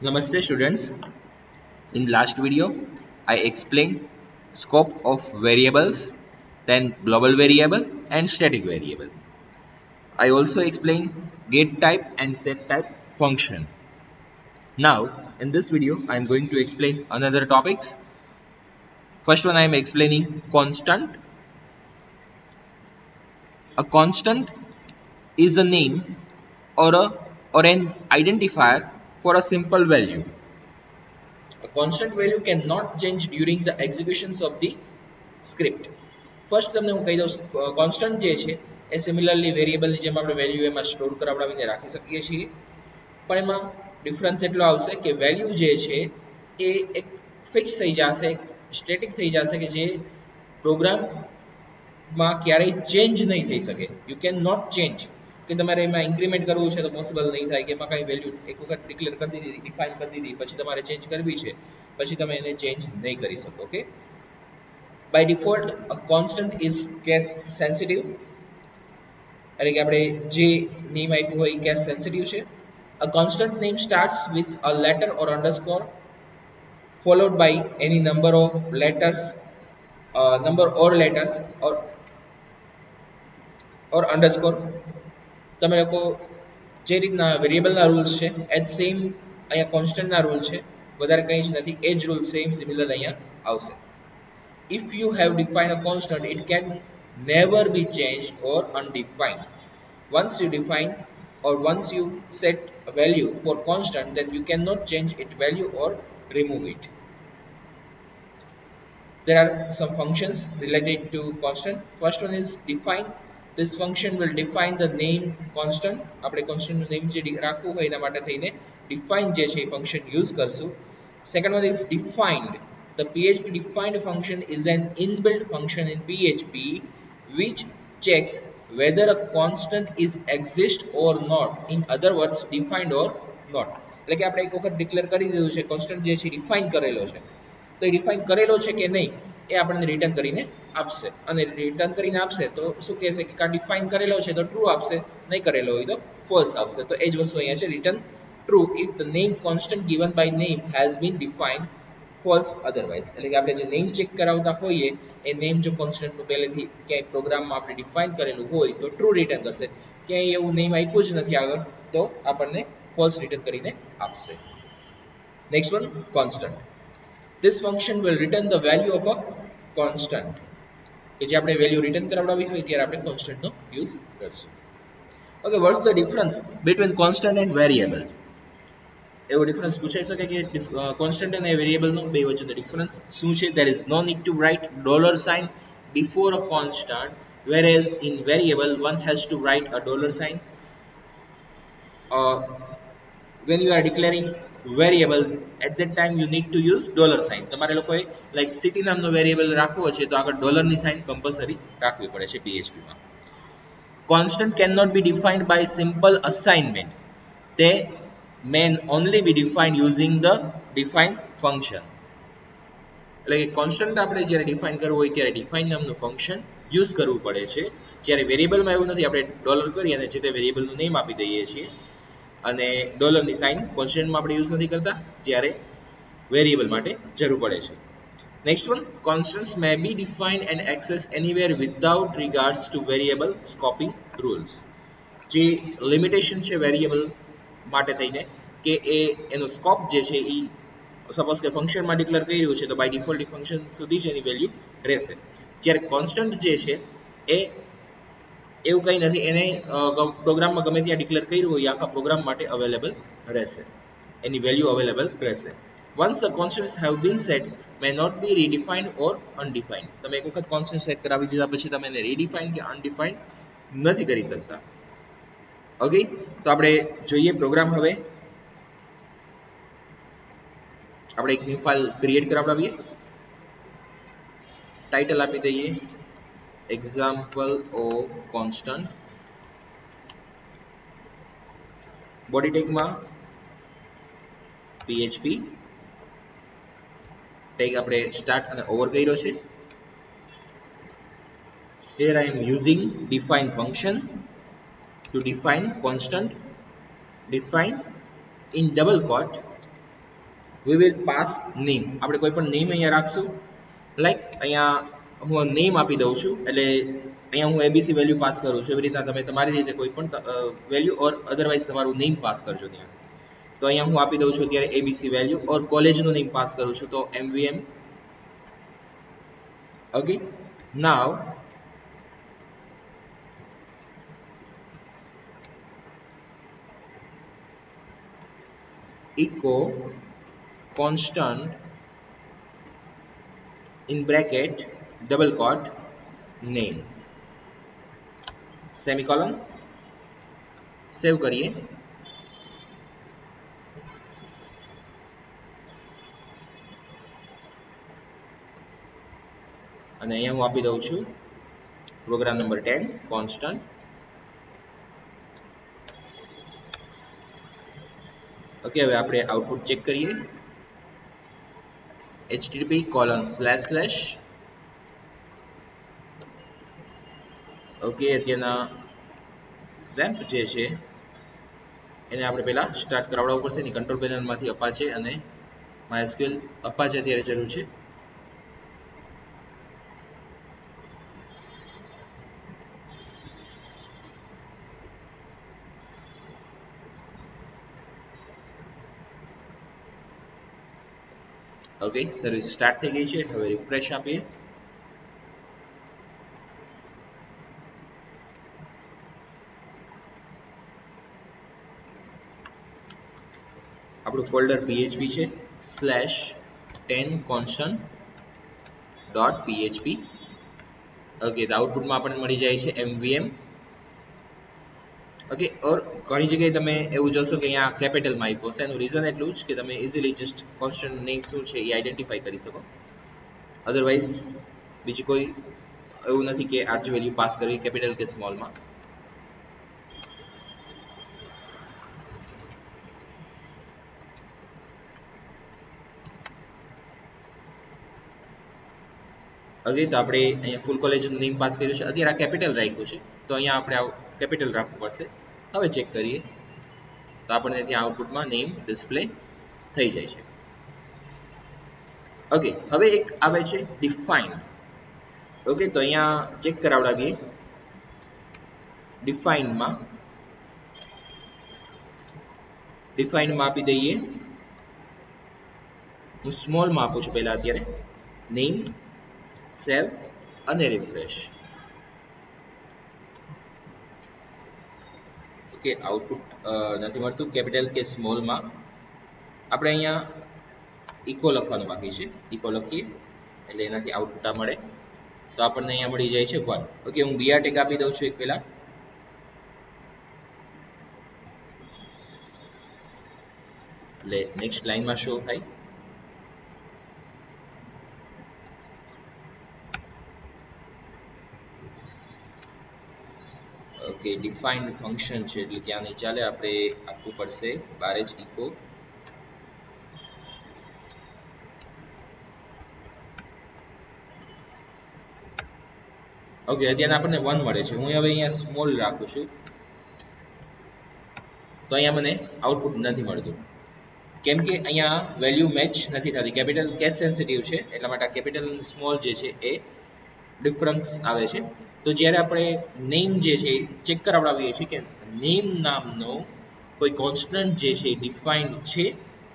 Namaste students. In last video, I explained scope of variables, then global variable and static variable. I also explained get type and set type function. Now, in this video, I am going to explain another topics. First one I am explaining constant. A constant is a name or an identifier for a simple value. A constant value cannot change during the executions of the script. First તમને હું કહી દઉં constant જે છે એ similarly વેરિયેબલની જેમ આપણે value એમાં સ્ટોર કરાવડાવીને રાખી શકીએ છીએ પણ એમાં ડિફરન્સ એટલો આવશે કે વેલ્યુ જે છે એ એક ફિક્સ થઈ જશે એક સ્ટેટિક થઈ જશે કે જે પ્રોગ્રામમાં ક્યારેય ચેન્જ નહીં થઈ શકે યુ કેન નોટ ચેન્જ કે તમારે એમાં ઇન્ક્રીમેન્ટ કરવું છે તો પોસિબલ નહીં થાય કે એમાં કાંઈ વેલ્યુ એક વખત ડિક્લેર કરી દીધી ડિફાઇન કરી દીધી પછી તમારે ચેન્જ કરવી છે પછી તમે એને ચેન્જ નહીં કરી શકો okay by default a constant is case sensitive એટલે કે આપણે જે નેમ આપ્યું હોય એ case sensitive છે a constant name starts with a letter or underscore followed by any number of letters number or letters or underscore તમે લોકો જે રીતના વેરિયેબલના રૂલ્સ છે એજ સેમ અહીંયા કોન્સ્ટન્ટના રૂલ છે વધારે કંઈ જ નથી એ જ રૂલ સેમ સિમિલર અહીંયા આવશે if you have defined a constant it can never be changed or undefined once you define or once you set a value for constant then you cannot change its value or remove it there are some functions related to constant first one is define this function will define the name constant આપણે constant નું name જે રાખવું હોય એના માટે થઈને define જે છે function use કરશું second one is defined. The PHP defined function is an inbuilt function in PHP which checks whether a constant is exist or not. In other words, defined or not. એટલે કે આપણે એક વખત declare કરી દીધું છે constant જે છે ડિફાઇન કરેલો છે તો એ ડિફાઇન કરેલો છે કે નહીં એ આપણને રિટર્ન કરીને આપશે અને રિટર્ન કરીને આપશે તો શું કહેશે કે કા ડિફાઇન કરેલો છે તો ટ્રુ આપશે નહીં કરેલો હોય તો ફોલ્સ આપશે તો એ જ વસ્તુ અહીંયા છે return true if the name constant given by name has been defined false otherwise એટલે કે આપણે જે નેમ ચેક કરાવતા હોઈએ એ નેમ જો કોન્સ્ટન્ટ નું પહેલેથી ક્યાંય પ્રોગ્રામમાં આપણે ડિફાઇન કરેલું હોય તો ટ્રુ રિટર્ન કરશે ક્યાંય એવું નેમ આપ્યું જ નથી આગળ તો આપણને ફોલ્સ રિટર્ન કરીને આપશે next one constant this function will return the value of a constant કે જે આપણે વેલ્યુ રિટર્ન કરાવડાવી હોય ત્યારે આપણે કોન્સ્ટન્ટ નો યુઝ કરશું okay what's the difference between constant and variable એવો ડિફરન્સ પૂછાઈ શકે કે કોન્સ્ટન્ટ અને વેરિયેબલનો બે વચ્ચેનો ડિફરન્સ શું છે there is no need to write dollar sign before a constant whereas in variable one has to write a dollar sign when you are declaring variable at that time you need to use dollar sign તમારે લોકોએ like city નામનો variable રાખવો છે તો આગળ ડોલરની sign compulsory રાખવી પડે છે PHP માં constant cannot be defined by simple assignment they may only be defined using the define function એટલે કે કોન્સ્ટન્ટ આપણે જ્યારે ડિફાઇન કરવું હોય ત્યારે ડિફાઇન નામનું ફંક્શન યુઝ કરવું પડે છે જ્યારે વેરિયેબલમાં એવું નથી આપણે ડોલર કરી અને જે તે વેરિયેબલનું નેમ આપી દઈએ છીએ અને ડોલરની સાઇન કોન્સ્ટન્ટમાં આપણે યુઝ નથી કરતા જ્યારે વેરિયેબલ માટે જરૂર પડે છે next one constants may be defined and access anywhere without regards to variable scoping rules જે લિમિટેશન છે વેરિયેબલ માટે થઈને કે એનો સ્કોપ જે છે એ સપોઝ કે ફંક્શનમાં ડિક્લેર કર્યું છે તો બાય ડિફોલ્ટ ફંક્શન સુધી જ એની વેલ્યુ રહેશે જ્યારે કોન્સ્ટન્ટ જે છે એ એવું કંઈ નથી એને પ્રોગ્રામમાં ગમે ત્યાં ડિક્લેર કર્યું હોય આખા પ્રોગ્રામ માટે અવેલેબલ રહેશે એની વેલ્યુ અવેલેબલ રહેશે once the constants have been set may not be redefined or undefined તમે એક વખત કોન્સ્ટન્ટ સેટ કરાવી દીધા પછી તમે એને રીડિફાઇન કે અનડિફાઇન્ડ નથી કરી શકતા ઓકે તો આપણે જોઈએ પ્રોગ્રામ હવે આપણે એક ન્યૂ ફાઇલ ક્રિએટ કરાવડાવીએ ટાઇટલ આપી દઈએ example of constant બોડી ટેગમાં PHP ટેગ આપણે સ્ટાર્ટ અને ઓવર કર્યો છે here I am using define function to define constant define in double quote we will pass name. આપણે કોઈ પણ નેમ અહીંયા રાખશું, લાઈક અહીંયા હું નેમ આપી દઉં છું, એટલે અહીંયા હું એબીસી વેલ્યુ પાસ કરું છું. એવી રીતના તમે તમારી રીતે કોઈ પણ વેલ્યુ ઓર અધરવાઇઝ તમારું નેમ પાસ કરજો ત્યાં. તો અહીંયા હું આપી દઉં છું અત્યારે એબીસી વેલ્યુ, ઓર કોલેજનું નેમ પાસ કરું છું, તો એમવીએમ. Okay, now echo constant in bracket double quote name semicolon. Save કરીએ. અને અહીંયા હું આપી દઉં છું પ્રોગ્રામ નંબર 10 કોન્સ્ટન્ટ. ઓકે, હવે આપણે આઉટપુટ ચેક કરીએ. http:// ઓકે, અત્યારના ઝેમ્પ જે છે એને આપણે પહેલા સ્ટાર્ટ કરાવડાવવું પડશે. એની કંટ્રોલ પેનલમાંથી અપાચે અને MySQL અપાચે અત્યારે જરૂર છે. ઓકે, સર્વિસ સ્ટાર્ટ થઈ ગઈ છે. હવે રિફ્રેશ આપીએ. આપણું ફોલ્ડર PHP છે /10constant.php. ઓકે, તો આઉટપુટમાં આપણને મળી જાય છે mvm. ઓકે, ઓર ઘણી જગ્યાએ તમે એવું જોશો કે અહીંયા કેપિટલમાં આપ્યો છે. એનું રીઝન એટલું જ કે તમે ઇઝીલી જસ્ટ કોન્સ્ટન્ટ નેમ શું છે એ આઈડેન્ટિફાઈ કરી શકો. અધરવાઇઝ બીજી કોઈ એવું નથી કે આ જ વેલ્યુ પાસ કરવી કેપિટલ કે સ્મોલમાં. ઓકે, તો આપણે અહીંયા ફૂલ કોલેજનું નેમ પાસ કર્યું છે. અત્યારે આ કેપિટલ રાખ્યું છે, તો અહીંયા આપણે આ કેપિટલ રાખવું પડશે. હવે ચેક કરીએ તો આપણને ત્યાં આઉટપુટમાં નેમ ડિસ્પ્લે થઈ જાય છે. ઓકે, હવે એક આવે છે ડિફાઇન. ઓકે, તો અહીંયા ચેક કરાવડાવીએ. ડિફાઇનમાં આપી દઈએ, હું સ્મોલમાં આપું છું પહેલા અત્યારે. નેમ, સેવ અને રિફ્રેશ. ઓકે, આઉટપુટ નથી મળતું કેપિટલ કે સ્મોલમાં. આપણે અહીંયા ઇકો લખવાનું બાકી છે. ઇકો લખીએ એટલે એનાથી આઉટપુટ મળે. તો આપણને અહીંયા મળી જાય છે 1. ઓકે, હું BR ટેગ આપી દઉં છું એક પહેલા. એટલે નેક્સ્ટ લાઈનમાં શો થાય. ઓકે, ડિફાઇન્ડ ફંક્શન છે એટલે ત્યાં નહીં ચાલે, આપણે આપવું પડશે બાર જ ઇકો. ઓકે, અત્યારે આપણને 1 મળે છે. હું હવે અહીંયા સ્મોલ રાખું છું, તો અહીંયા મને આઉટપુટ નથી મળતું. કેમ કે અહીંયા વેલ્યુ મેચ નથી થતી. કેપિટલ કેસ સેન્સિટિવ છે, એટલા માટે કેપિટલ સ્મોલ જે છે એ ડિફરન્સ આવે છે. તો જ્યારે આપણે નેમ જે છે ચેક કરાવડાવીએ છીએ કે નેમ નામનો કોઈ કોન્સ્ટન્ટ જે છે ડિફાઇન્ડ છે,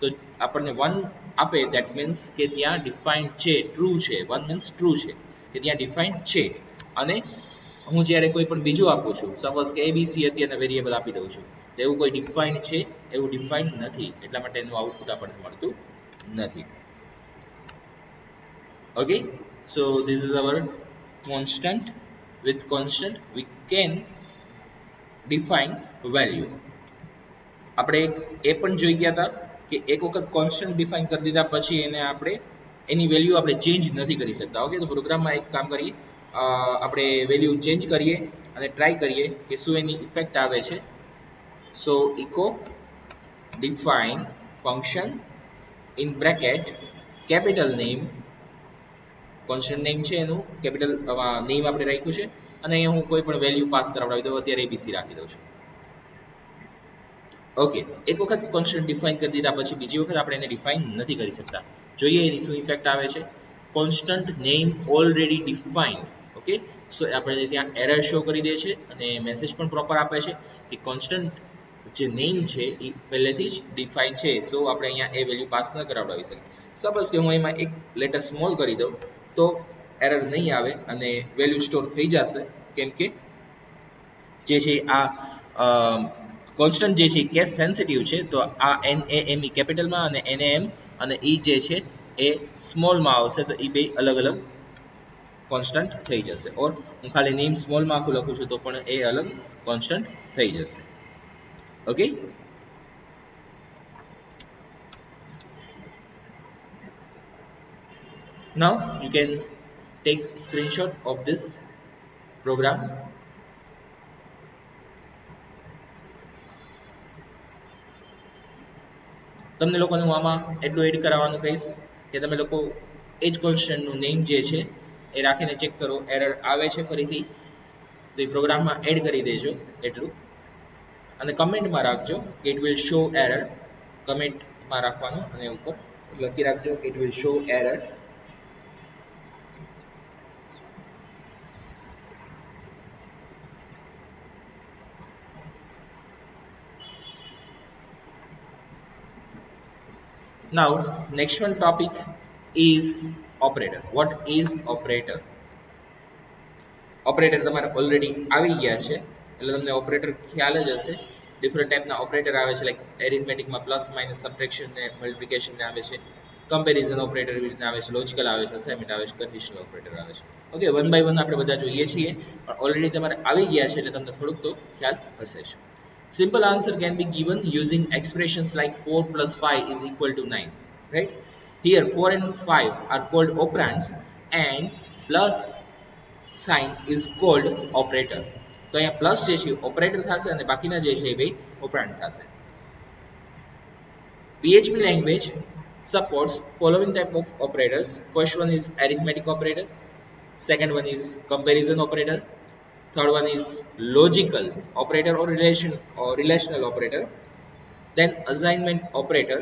તો આપણને 1 આપે, ધેટ મીન્સ કે ત્યાં ડિફાઇન્ડ છે, ટ્રુ છે. 1 મીન્સ ટ્રુ છે કે ત્યાં ડિફાઇન્ડ છે. અને હું જ્યારે કોઈ પણ બીજું આપું છું, સપોઝ કે એબીસી અત્યારના વેરિયેબલ આપી દઉં છું, તો એવું કોઈ ડિફાઇન્ડ છે, એવું ડિફાઇન્ડ નથી, એટલા માટે એનું આઉટપુટ આપણને મળતું નથી. Okay, so this is our constant. With constant we can define value. આપણે એ પણ જોઈ ગયા હતા કે એક વખત કોન્સ્ટન્ટ ડિફાઇન કરી દીધા પછી એને આપણે એની વેલ્યુ આપણે ચેન્જ નથી કરી શકતા. ઓકે, તો પ્રોગ્રામમાં એક કામ કરીએ, આપણે વેલ્યુ ચેન્જ કરીએ અને ટ્રાય કરીએ કે શું એની ઇફેક્ટ આવે છે. સો echo define function in bracket capital name, constant name છે એનું કેપિટલ નેમ આપણે રાખ્યું છે, અને અહીંયા હું કોઈ પણ વેલ્યુ પાસ કરાવડાવી દઉં. અત્યારે એબીસી રાખી દઉં છું. ઓકે, એક વખત કોન્સ્ટન્ટ ડિફાઇન કરી દીધા પછી બીજી વખત આપણે એને ડિફાઇન નથી કરી શકતા. જોઈએ એની શું ઇફેક્ટ આવે છે. Constant name already defined. Okay, so આપણે ત્યાં એરર શો કરી દે છે અને મેસેજ પણ પ્રોપર આપે છે કે કોન્સ્ટન્ટ જે નેમ છે એ પહેલેથી જ ડિફાઇન છે, સો આપણે અહીંયા એ વેલ્યુ પાસ ન કરાવડાવી શકીએ. સપોઝ કે હું એમાં એક લેટર સ્મોલ કરી દઉં તો એરર નહીં આવે અને વેલ્યુ સ્ટોર થઈ જશે, કેમ કે જે છે આ કોન્સ્ટન્ટ જે છે કેસ સેન્સિટિવ છે, તો આ NAME કેપિટલમાં અને NAM અને E જે છે એ સ્મોલમાં આવશે, તો એ બે અલગ અલગ કોન્સ્ટન્ટ થઈ જશે. ઓર હું ખાલી નેમ સ્મોલમાં આખું લખું છું તો પણ એ અલગ કોન્સ્ટન્ટ થઈ જશે. Okay, now you can take screenshot of this program. તમને લોકોને હું આમાં એટલું એડ કરાવવાનું કહીશ કે તમે લોકો એ જ કોન્સ્ટન્ટનું નેમ જે છે એ રાખીને ચેક કરો, એરર આવે છે ફરીથી તો એ પ્રોગ્રામમાં એડ કરી દેજો એટલું, અને કમેન્ટમાં રાખજો કે ઇટ વિલ શો એરર. કમેન્ટમાં રાખવાનું અને ઉપર લખી રાખજો કે it will show error. Now next one topic is operator. What is operator? Operator તમારે ઓલરેડી આવી ગયા છે એટલે તમને ઓપરેટર ખ્યાલ જ હશે. ડિફરન્ટ ટાઈપના ઓપરેટર આવે છે, લાઈક એરિથમેટિકમાં પ્લસ માઇનસ સબટ્રેક્શન ને મલ્ટિપ્લિકેશન ને આવે છે, કમ્પેરિઝન ઓપરેટર એવી રીતના આવે છે, લોજિકલ આવે છે, અસાઇનમેન્ટ આવે છે, કન્ડિશનલ ઓપરેટર આવે છે. ઓકે, વન બાય વન આપણે બધા જોઈએ છીએ, પણ ઓલરેડી તમારે આવી ગયા છે એટલે તમને થોડુંક તો ખ્યાલ હશે જ. Simple answer can be given using expressions like 4 plus 5 is equal to 9, right? Here 4 and 5 are called operands and plus sign is called operator. તો અહીંયા પ્લસ જે છે ઓપરેટર થશે અને બાકીના જે છે એ બે ઓપરેન્ડ થશે. PHP language supports following type of operators. First one is arithmetic operator, second one is comparison operator, third one is logical operator or relational operator, then assignment operator,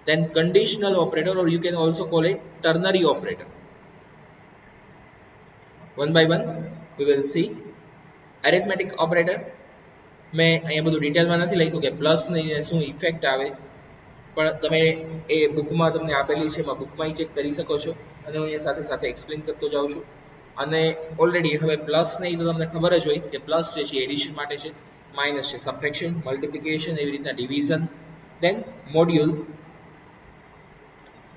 then conditional operator, or you can also call it ternary operator. One by one we will see. Arithmetic operator મેં અહીંયા બધું ડિટેલમાં નથી લખ્યું કે plus ની શું effect આવે, પણ તમે એ બુકમાં તમને આપેલી છે, એમાં બુકમાં ચેક કરી શકો છો અને હું અહીંયા સાથે સાથે એક્સપ્લેન કરતો જાઉં છું. અને ઓલરેડી હવે પ્લસ નહીં તો તમને ખબર જ હોય કે પ્લસ જે છે એડિશન માટે છે, માઇનસ છે સબટ્રેક્શન, મલ્ટિપ્લિકેશન, એવી રીતના ડિવિઝન, દેન મોડ્યુલ.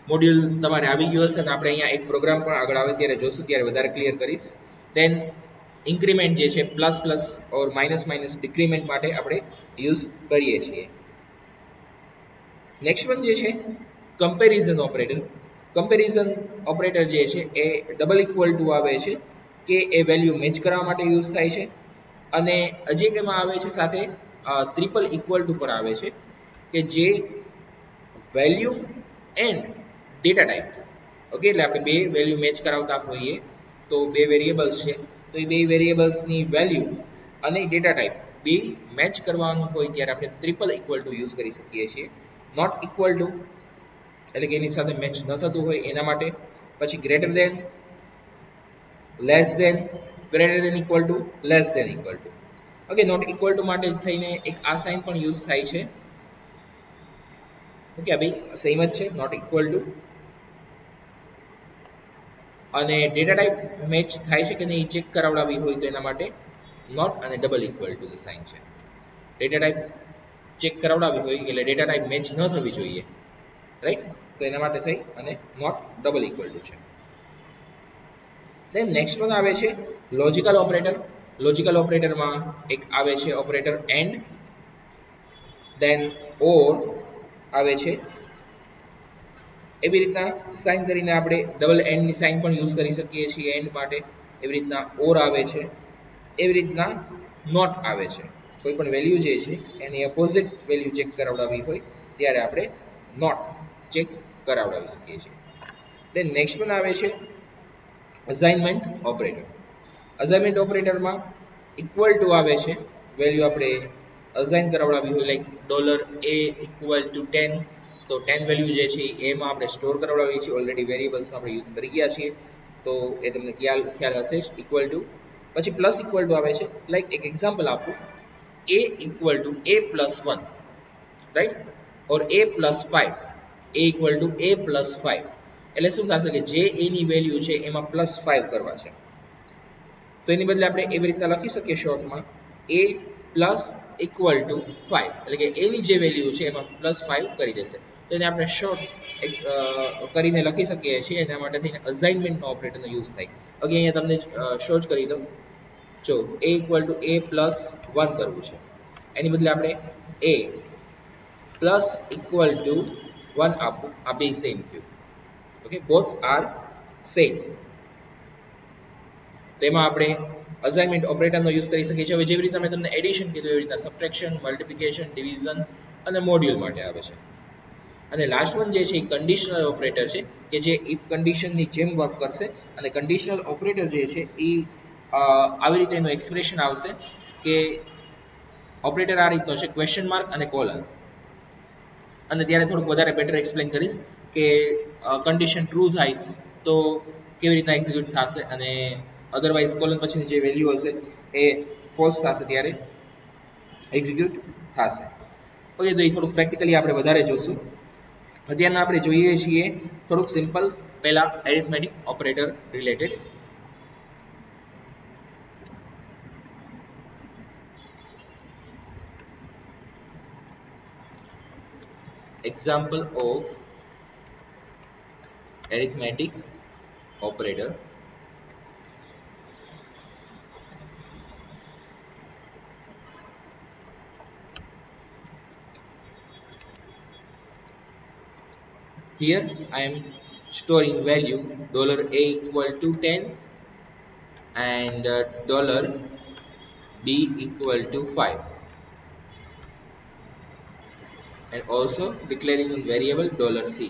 મોડ્યુલ તમારે આવી ગયું હશે અને આપણે અહીંયા એક પ્રોગ્રામ પણ આગળ આવે ત્યારે જોશું, ત્યારે વધારે ક્લિયર કરીશ. દેન ઇન્ક્રીમેન્ટ જે છે plus plus or minus minus decrement માટે આપણે યુઝ કરીએ છીએ. નેક્સ્ટ વન જે છે કમ્પેરિઝન ઓપરેટર. કમ્પેરિઝન ઓપરેટર જે છે એ ડબલ ઇક્વલ ટુ આવે છે કે એ વેલ્યુ મેચ કરવા માટે યુઝ થાય છે, અને હજી એક એમાં આવે છે સાથે ટ્રિપલ ઇક્વલ ટુ પર આવે છે કે જે value and data type. Okay, એટલે આપણે બે વેલ્યુ મેચ કરાવતા હોઈએ તો બે વેરિયેબલ્સ છે, તો એ બે વેરિયેબલ્સની વેલ્યુ અને ડેટા ટાઈપ બે મેચ કરવાનું હોય ત્યારે આપણે ટ્રિપલ ઇક્વલ ટુ યુઝ કરી શકીએ છીએ. નોટ ઇક્વલ ટુ એટલે કે એની સાથે મેચ ન થતું હોય એના માટે, પછી greater than, less than, greater than equal to, less than equal to. Okay, not equal to માટે થઈને એક આ સાઇન પણ યુઝ થાય છે. ઓકે, આ બે સેમ જ છે, નોટ ઇક્વલ ટુ. અને ડેટા ટાઈપ મેચ થાય છે કે નહીં ચેક કરાવડાવી હોય તો એના માટે નોટ અને ડબલ ઇક્વલ ટુ ની સાઇન છે. ડેટા ટાઈપ ચેક કરાવડાવી હોય એટલે ડેટા ટાઈપ મેચ ન થવી જોઈએ, રાઈટ? તો એના માટે થઈ અને નોટ ડબલ ઇક્વલ ટુ છે. દેન નેક્સ્ટ વન આવે છે લોજિકલ ઓપરેટર. લોજિકલ ઓપરેટરમાં એક આવે છે ઓપરેટર એન્ડ, દેન ઓર આવે છે. એવી રીતના સાઇન કરીને આપણે ડબલ એન્ડની સાઇન પણ યુઝ કરી શકીએ છીએ એન્ડ માટે. એવી રીતના ઓર આવે છે, એવી રીતના નોટ આવે છે. કોઈ પણ વેલ્યુ જે છે એની અપોઝિટ વેલ્યુ ચેક કરાવડાવી હોય ત્યારે આપણે નોટ ચેક કરાવડાવી શકીએ છીએ. દેન નેક્સ્ટ વન આવે છે અસાઇનમેન્ટ ઓપરેટર. અસાઇનમેન્ટ ઓપરેટરમાં ઇક્વલ ટુ આવે છે, વેલ્યુ આપણે અસાઇન કરાવડાવી હોય લાઈક $a ઇક્વલ ટુ 10, તો 10 વેલ્યુ જે છે એમાં આપણે સ્ટોર કરાવડાવીએ છીએ. ઓલરેડી વેરિયેબલ્સ આપણે યુઝ કરી ગયા છીએ, તો એ તમને ખ્યાલ હશે જ. ઇક્વલ ટુ પછી પ્લસ ઇક્વલ ટુ આવે છે. લાઈક એક એક્ઝામ્પલ આપું, a equal to a plus 1, right, or a plus 5, a equal to a plus 5. એટલે શું થશે કે જે a ની વેલ્યુ છે એમાં પ્લસ 5 કરવા છે, તો એની બદલે આપણે એવી રીતના લખી શકીએ શોર્ટમાં a પ્લસ ઇક્વલ ટુ 5, એટલે કે a ની જે વેલ્યુ છે એમાં પ્લસ 5 કરી દેશે. તો એને આપણે શોર્ટ કરીને લખી શકીએ છીએ. એના માટે થઈને અસાઇનમેન્ટનો ઓપરેટરનો યુઝ થાય. અગેન અહીંયા તમને શોર્ટ કરી દઉં. જો a equal to a plus 1 કરવું છે, એની બદલે આપણે a પ્લસ ઇક્વલ ટુ 1 આપવું. આ બે સેમ થયું. Okay, both are same. તેમાં આપણે અસાઇનમેન્ટ ઓપરેટરનો યુઝ કરી શકીએ છીએ. હવે જેવી રીતે મેં તમને એડિશન કીધું એવી રીતના સબટ્રેક્શન, મલ્ટિપ્લિકેશન, ડિવિઝન અને મોડ્યુલ માટે આવે છે. અને લાસ્ટ વન જે છે એ કન્ડિશનલ ઓપરેટર છે, કે જે ઇફ કન્ડિશનની જેમ વર્ક કરશે. અને કન્ડિશનલ ઓપરેટર જે છે એ આવી રીતે એનું એક્સપ્રેશન આવશે કે ઓપરેટર આ રીતનો છે, ક્વેશ્ચન માર્ક અને કોલન. અને ત્યારે થોડુંક વધારે બેટર એક્સપ્લેન કરીશ કે કન્ડિશન ટ્રુ થાય તો કેવી રીતના એક્ઝિક્યુટ થશે, અને અધરવાઇઝ કોલન પછીની જે વેલ્યુ હશે એ ફોલ્સ થશે ત્યારે એક્ઝિક્યુટ થશે. ઓકે, તો એ થોડુંક પ્રેક્ટિકલી આપણે વધારે જોશું. અત્યારના આપણે જોઈએ છીએ થોડુંક સિમ્પલ, પહેલા arithmetic operator related. Example of arithmetic operator. Here I am storing value $a equal to 10 and $b equal to 5, and also declaring one variable $c.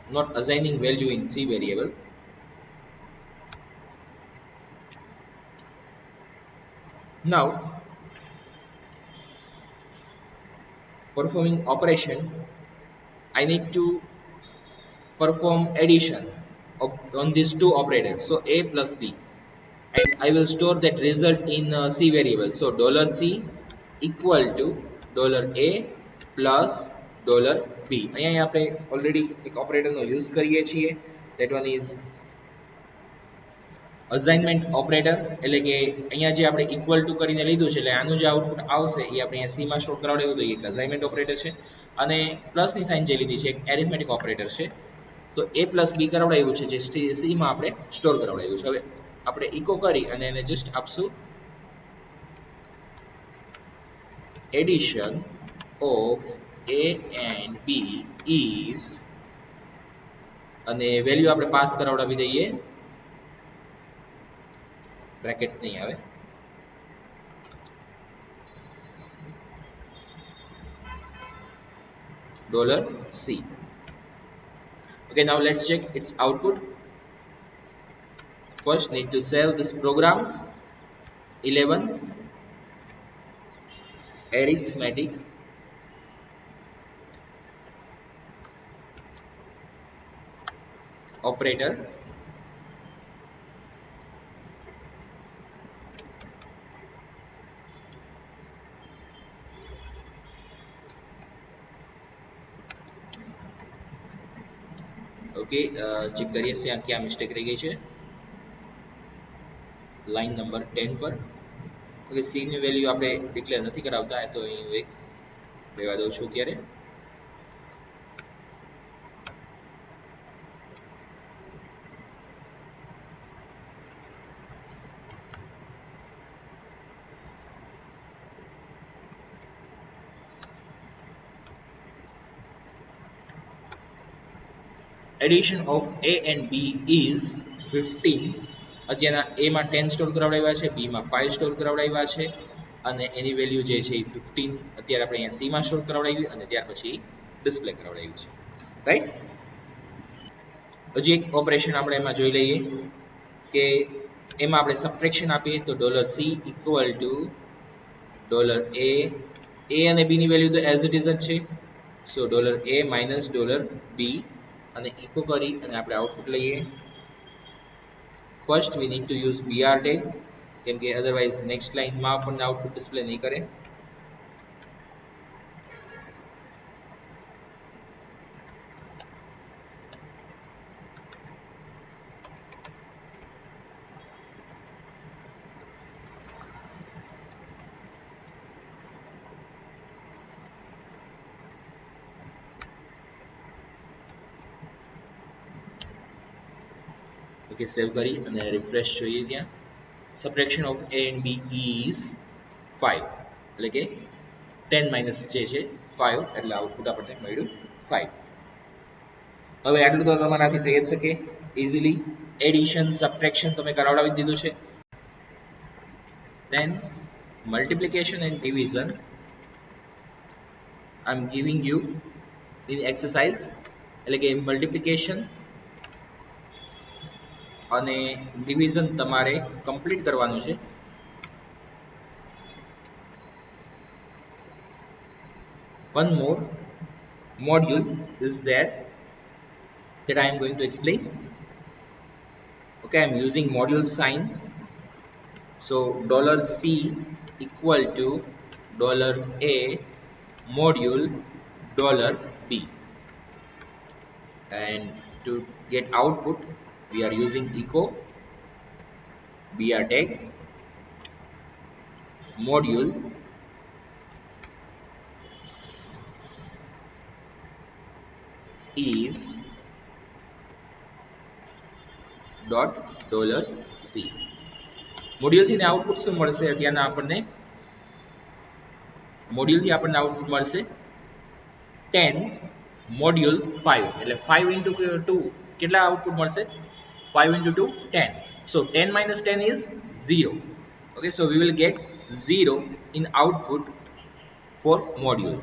Not assigning value in C variable. Now performing operation, I need to perform addition on these two operators, so a plus b, and I will store that result in C variable. So $c equal to $a plus $b. અહીંયા આપણે already એક ઓપરેટરનો use કરીએ છીએ. That one is assignment operator. એટલે કે અહીંયા જે આપણે ઇક્વલ ટુ કરીને લીધું છે, એટલે આનું જે આઉટપુટ આવશે એ આપણે અહીંયા સીમાં સ્ટોર કરાવડાવ્યું તો એક અસાઇનમેન્ટ ઓપરેટર છે. અને પ્લસની સાઇન જે લીધી છે એક એરિથમેટિક ઓપરેટર છે. તો a પ્લસ બી કરાવડાવ્યું છે, જે સીમાં આપણે સ્ટોર કરાવડાવ્યું છે. હવે આપણે ઇકો કરી અને એને જસ્ટ આપશું addition of a and b is, અને વેલ્યુ આપણે પાસ કરાવડાવી દઈએ, બ્રેકેટ નહીં આવે, $c. Okay, now let's check its output. First need to save this program. 11 arithmetic operator. Okay, check કરીએ છીએ ક્યાં મિસ્ટેક રહી ગઈ છે લાઈન નંબર 10 પર. ઓકે, સી ની વેલ્યુ આપણે ડિક્લેર નથી કરાવતા, તો અહીં એક લેવા દઉં છું અત્યારે. Addition of a and b is 15. અત્યારના a માં 10 સ્ટોર કરાવડાવ્યા છે, b માં 5 સ્ટોર કરાવડાવ્યા છે, અને એની વેલ્યુ જે છે એ 15 અત્યારે આપણે અહીંયા c માં સ્ટોર કરાવડાવી અને ત્યાર પછી ડિસ્પ્લે કરાવડાવ્યું છે, રાઈટ. હજી એક ઓપરેશન આપણે એમાં જોઈ લઈએ કે એમાં આપણે સબટ્રેક્શન આપીએ તો $C ઇક્વલ ટુ $A અને B ની વેલ્યુ તો એઝ ઇટ ઇઝ જ છે, સો $A માઇનસ $B અને ઇકો કરી અને આપણે આઉટપુટ લઈએ. First we need to use BR tag કેમ કે અધરવાઇઝ નેક્સ્ટ લાઇનમાં આપણને આઉટપુટ ડિસ્પ્લે નહીં કરે. ઓકે, સેવ કરી અને રિફ્રેશ જોઈએ ત્યાં subtraction of A and B is 5 એટલે કે 10 માઇનસ જે છે 5 એટલે આઉટપુટ આપણને મળ્યું 5. હવે આટલું તો તમારાથી થઈ જ શકે ઇઝીલી. એડિશન સબટ્રેક્શન તમે કરાવડાવી દીધું છે. Then multiplication and division I'm giving you in exercise એટલે કે મલ્ટિપ્લિકેશન અને ડિવિઝન તમારે કમ્પ્લીટ કરવાનું છે. One more module is there that I am going to explain. Okay, I am using module sign. So $C equal to $A module $B, and to get output we are using echo BR tag module is $C. મોડ્યુલથી output શું મળશે? અત્યારના આપણને મોડ્યુલથી આપણને output મળશે 10 module 5 એટલે 5 into 2 કેટલા output મળશે? 5 into 2 10. So 10 minus 10 is 0. Okay, so we will get 0 in output for module.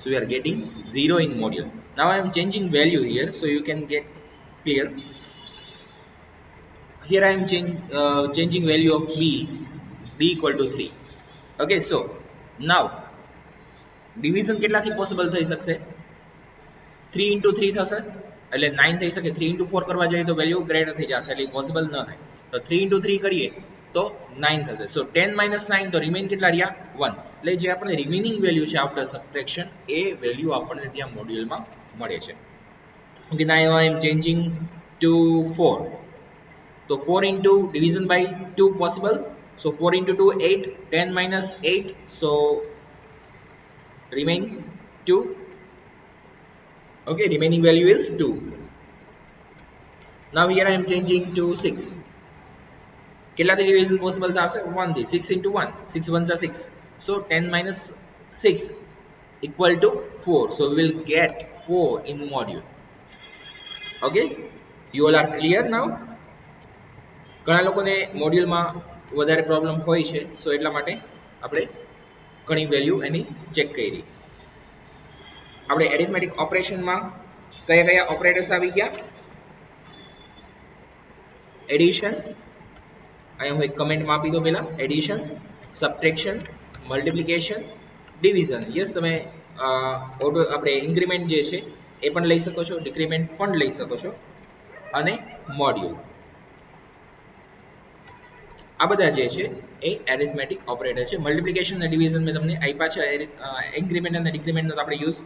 So we are getting 0 in module. Now I am changing value here so you can get clear. Here I am changing value of b equal to 3. Okay, so now division કેટલાથી possible થઈ શકશે? 3 into 3 થશે એટલે 9 થઈ શકે. 3 into 4 કરવા જઈએ તો value greater થઈ જશે એટલે પોસિબલ ન થાય. તો 3 into 3 કરીએ તો 9 થશે. સો 10 minus 9 તો રિમેઇન કેટલા રહ્યા? 1. એટલે જે આપણે રિમેઇનિંગ વેલ્યુ છે આફ્ટર સબટ્રેક્શન એ વેલ્યુ આપણને ત્યાં મોડ્યુલમાં મળે છે. ઓકે, નાઉ આઈ એમ ચેન્જિંગ ટુ 4. તો 4 into division by 2 possible. So 4 into 2 8. 10 minus 8, so remain 2. Okay, remaining value is 2. Now here I am changing to 6. કેટલાથી division possible થશે? 1 થી. 6 into 1, 6 ones are 6. So 10 minus 6 equal to 4. So we will get 4 in module. Okay, you all are clear now? ઘણા લોકોને મોડ્યુલમાં વધારે problem હોય છે, સો એટલા માટે આપણે ઘણી વેલ્યુ એની ચેક કરી. આપણે એરિથમેટિક ઓપરેશનમાં કયા કયા ઓપરેટર્સ આવી ગયા? એડિશન, અહીંયા હું એક કમેન્ટમાં આપી દો પહેલા. Addition, subtraction, multiplication, division. Yes, તમે ઓટો આપણે ઇન્ક્રીમેન્ટ જે છે એ પણ લઈ શકો છો, ડિક્રીમેન્ટ પણ લઈ શકો છો, અને મોડ્યુલ. આ બધા જે છે એ એરિથમેટિક ઓપરેટર છે. મલ્ટિપ્લિકેશન અને ડિવિઝન મેં તમને આપ્યા છે. ઇન્ક્રીમેન્ટ અને ડિક્રીમેન્ટનો આપણે યુઝ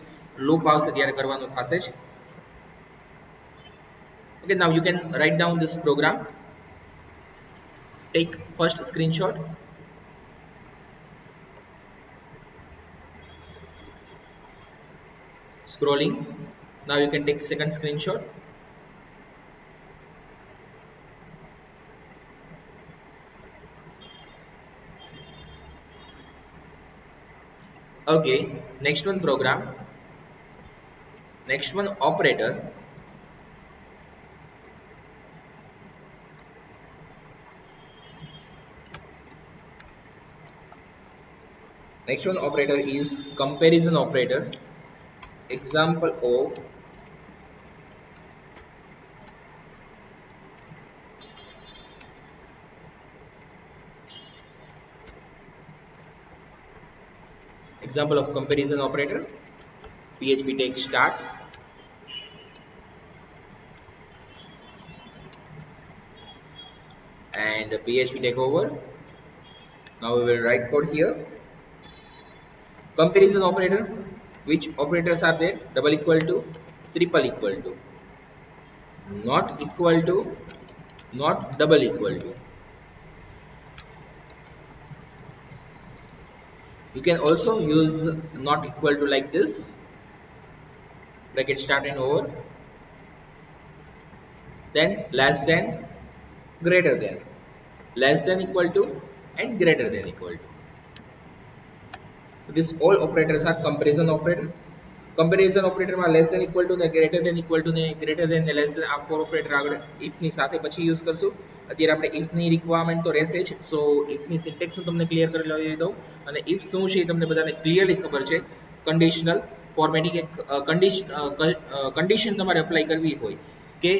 લૂપ આવશે ત્યારે કરવાનું થશે જ. Okay, now you can write down this program. Take first screenshot. Scrolling. Now you can take second screenshot. Okay, next one program. Next one, operator. Next one operator is comparison operator. Example of comparison operator. PHP takes start and PHP take over. Now we will write code here. Comparison operator. Which operators are there? Double equal to, triple equal to, not equal to, not double equal to. You can also use not equal to like this, bracket start and over, then less than, greater than, less than equal to, and greater than equal to. These all operators are comparison operator. Comparison operator માં less than equal to ને greater than equal to ને greater than ને less than આ four operator આગળ if ની સાથે પછી use કરશું. અત્યારે આપણે if ની રિક્વાયરમેન્ટ તો રહેશે જ, સો if ની સિન્ટેક્સ હું તમને ક્લિયર કરી લઈ દઉં. અને if શું છે તમને બધાને ક્લિયરલી ખબર છે. કંડિશનલ ફોર્મેટિંગ એક કન્ડિશન તમારે એપ્લાય કરવી હોય કે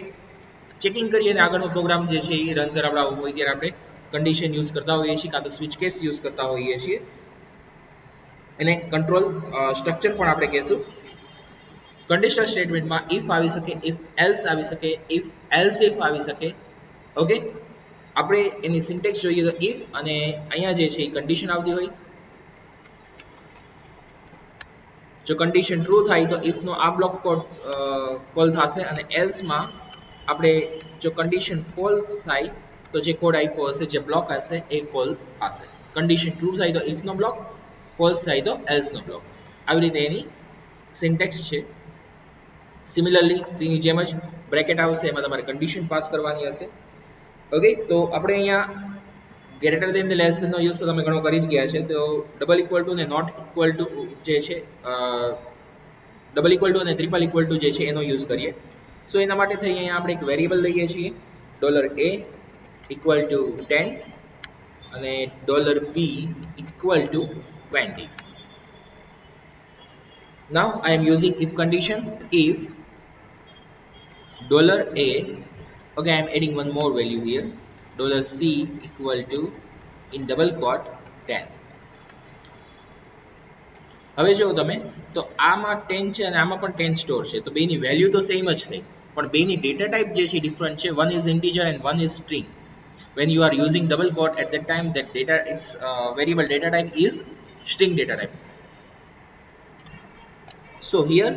ચેકિંગ કરીએ અને આગળનો પ્રોગ્રામ જે છે એ રન કરાવડાવવો હોય ત્યારે આપણે કન્ડિશન યુઝ કરતા હોઈએ છીએ, કાં તો સ્વિચ કેસ યુઝ કરતા હોઈએ છીએ. એને કંટ્રોલ સ્ટ્રક્ચર પણ આપણે કહેશું. કંડિશનલ સ્ટેટમેન્ટમાં ઇફ આવી શકે, ઇફ એલ્સ આવી શકે, ઇફ એલ્સ ઇફ આવી શકે. ઓકે, આપણે એની સિન્ટેક્સ જોઈએ તો ઇફ અને અહીંયા જે છે એ કન્ડિશન આવતી હોય. જો કન્ડિશન ટ્રુ થાય તો ઇફનો આ બ્લોક કોલ થશે અને એલ્સમાં આપણે જો કન્ડિશન ફોલ્સ થાય તો જે કોડ આપ્યો હશે, જે બ્લોક હશે એ કોલ થશે. કન્ડિશન ટ્રુ થાય તો ઇફનો બ્લોક, ફોલ્સ થાય તો એલ્સનો બ્લોક. આવી રીતે એની સિન્ટેક્સ છે. સિમિલરલી સી ની જેમ જ બ્રેકેટ આવશે, એમાં તમારે કન્ડિશન પાસ કરવાની હશે. ઓકે, તો આપણે અહીંયા ગ્રેટર દેન ને લેસ દેન નો યુઝ તો તમે ઘણો કરી જ ગયા છે. તો ડબલ ઇક્વલ ટુ ને નોટ ઇક્વલ ટુ જે છે, ડબલ ઇક્વલ ટુ અને ટ્રિપલ ઇક્વલ ટુ જે છે એનો યુઝ કરીએ. સો એના માટે થઈ અહીંયા આપણે એક વેરિયેબલ લઈએ છીએ, $a ઇક્વલ ટુ 10 અને $b equal to 20. Now I am using if condition. If $a, okay, I am adding one more value here, $c equal to in double quote 10. હવે જો તમે તો આમાં 10 છે અને આમાં પણ 10 સ્ટોર છે, તો બેની વેલ્યુ તો સેમ જ થઈ, પણ બેની ડેટા ટાઈપ જે છે ડિફરન્ટ છે. one is integer and one is string. When you are using double quote, at that time that data, its variable data type is string data type. So here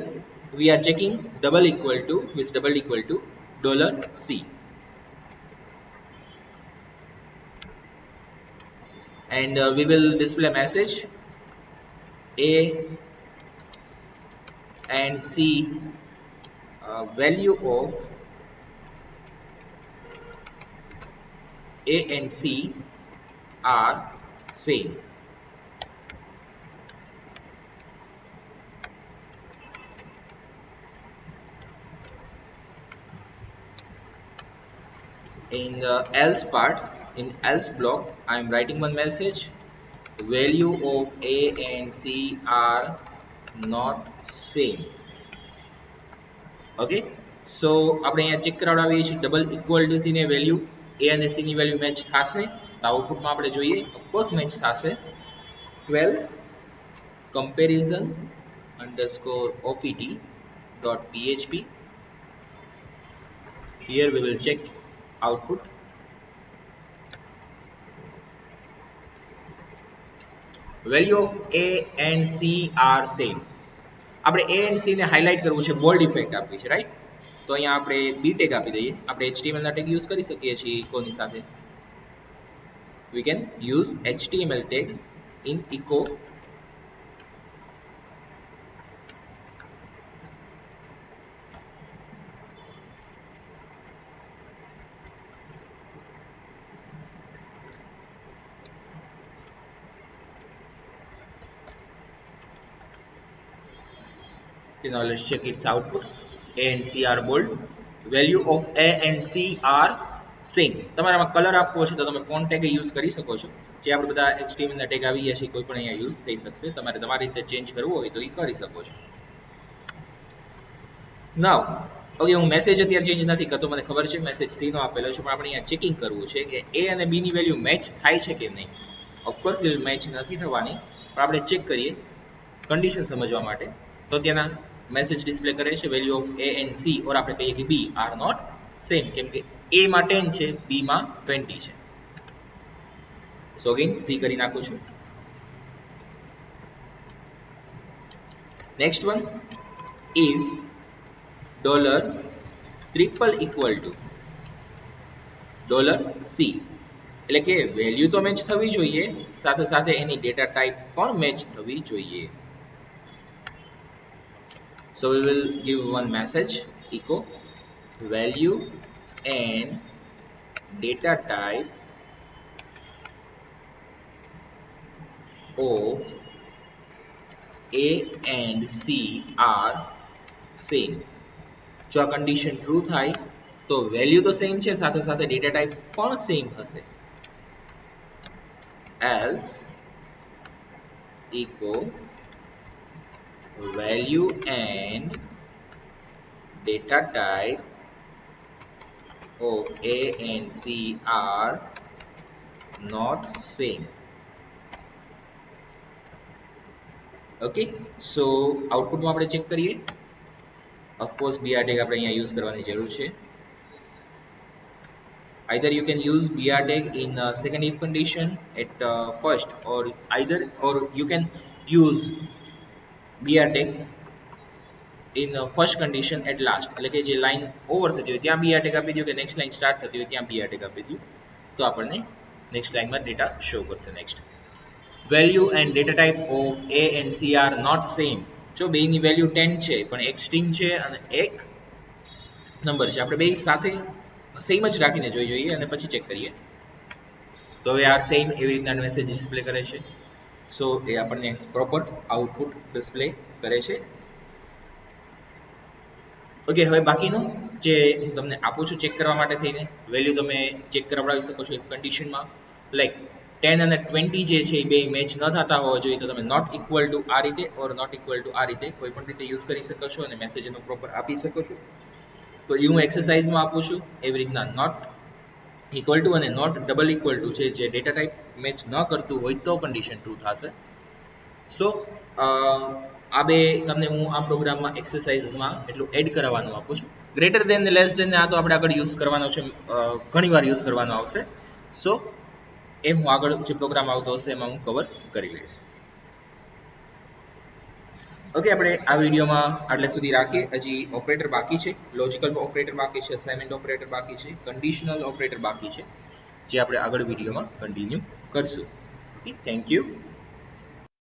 we are checking double equal to $c, and we will display a message a and c value of a and c are same. In the else part, in else block, I am writing one message, the value of a and c are not same. Okay, so આપણે અહીંયા check કરાવડાવીએ છીએ double equal to થી ને value a અને c ની value match થશે, તો આઉટપુટમાં આપણે જોઈએ ઓફકોર્સ મેચ થશે. 12 comparison underscore opt.php. Here we will check output. Value of a and c are same. આપણે a and c ને હાઇલાઇટ કરવું છે, બોલ્ડ ઇફેક્ટ આપવી છે, રાઈટ? તો અહીંયા આપણે b ટેગ આપી દઈએ. આપણે html ના ટેગ યુઝ કરી શકીએ છીએ ઇકોની સાથે. We can use html tag in echo. Okay, now let's check its output. A and C are bold. Value of A and C are same. તમારામાં કલર આપવો છે તો તમે ફોન્ટ ટેગ યુઝ કરી શકો છો. જે આપણે બધા HTML ના ટેગ આવી ગયા છે કોઈ પણ અહીંયા યુઝ થઈ શકશે. તમારે તમારી રીતે ચેન્જ કરવો હોય તો એ કરી શકો છો. નાઉ ઓકે, હું મેસેજ અત્યારે ચેન્જ નથી કરતો, મને ખબર છે મેસેજ સી નો આપેલો છે, પણ આપણે અહીંયા ચેકિંગ કરવું છે કે એ અને બી ની વેલ્યુ મેચ થાય છે કે નહીં. ઓફકોર્સ એ મેચ નથી થવાની, પણ આપણે ચેક કરીએ કન્ડિશન સમજવા માટે. તો ત્યાંના મેસેજ ડિસ્પ્લે કરે છે value of A and C, or આપણે કહીએ કે બી આર નોટ સેમ, કેમ કે એ માં 10 છે, બી માં 20 છે. સો અગેન સી કરી નાખું છું. Next one, if $triple equal to $C, એટલે કે વેલ્યુ તો મેચ થવી જોઈએ, સાથે સાથે એની ડેટા ટાઈપ પણ મેચ થવી જોઈએ. So we will give one message, echo value and data type of A and C are same. જો આ કન્ડિશન ટ્રુ થાય તો વેલ્યુ તો સેમ છે, સાથે સાથે ડેટા ટાઈપ પણ સેમ હશે. Else echo value and data type of A and C are not same. Okay, so આઉટપુટમાં આપણે ચેક કરીએ. ઓફકોર્સ BR tag આપણે અહીંયા યુઝ કરવાની જરૂર છે. Either you can use BR tag in second if condition at first, or you can use BR tag in first condition at last. એટલે કે જે લાઈન ઓવર થતી હોય ત્યાં BR tag આપી દો, કે નેક્સ્ટ લાઈન સ્ટાર્ટ થતી હોય ત્યાં BR tag આપી દો, તો આપણને નેક્સ્ટ લાઈનમાં ડેટા શો કરશે. Next, value and data type of A and C are not same. જો બેની વેલ્યુ 10 છે પણ એક સ્ટ્રિંગ છે અને એક નંબર છે, આપણે બે સાથે સેમ જ રાખીને જોઈ જોઈએ અને પછી ચેક કરીએ. તો હવે આર સેમ એવી રીતના મેસેજ ડિસ્પ્લે કરે છે. સો એ આપણને પ્રોપર આઉટપુટ ડિસ્પ્લે કરે છે. ઓકે, હવે બાકીનું જે હું તમને આપું છું ચેક કરવા માટે થઈને, વેલ્યુ તમે ચેક કરાવડાવી શકો છો કન્ડિશનમાં. લાઈક 10 અને 20 જે છે એ બે મેચ ન થતા હોવા જોઈએ, તો તમે નોટ ઇક્વલ ટુ આ રીતે ઓર નોટ ઇક્વલ ટુ આ રીતે કોઈ પણ રીતે યુઝ કરી શકો છો અને મેસેજ એનો પ્રોપર આપી શકો છો. તો એ હું એક્સરસાઇઝમાં આપું છું એવી રીતના. નોટ ઇક્વલ ટુ અને નોટ ડબલ ઇક્વલ ટુ છે, જે ડેટા ટાઈપ મેચ ન કરતું હોય તો કન્ડિશન ટ્રુ થશે. સો આ બે તમને હું આ પ્રોગ્રામમાં એક્સરસાઇઝમાં એટલું એડ કરાવવાનું આપું છું. ગ્રેટર દેન ને લેસ દેન ને આ તો આપણે આગળ યુઝ કરવાનો છે, ઘણીવાર યુઝ કરવાનો આવશે. સો એ હું આગળ જે પ્રોગ્રામ આવતો હશે એમાં હું કવર કરી લઈશ. ઓકે, આપણે આ વિડીયોમાં આટલે સુધી રાખીએ. હજી ઓપરેટર બાકી છે, લોજિકલ ઓપરેટર બાકી છે, અસાઇનમેન્ટ ઓપરેટર બાકી છે, કન્ડિશનલ ઓપરેટર બાકી છે, જે આપણે આગળ વિડીયોમાં કન્ટિન્યુ કરશું. Okay, thank you.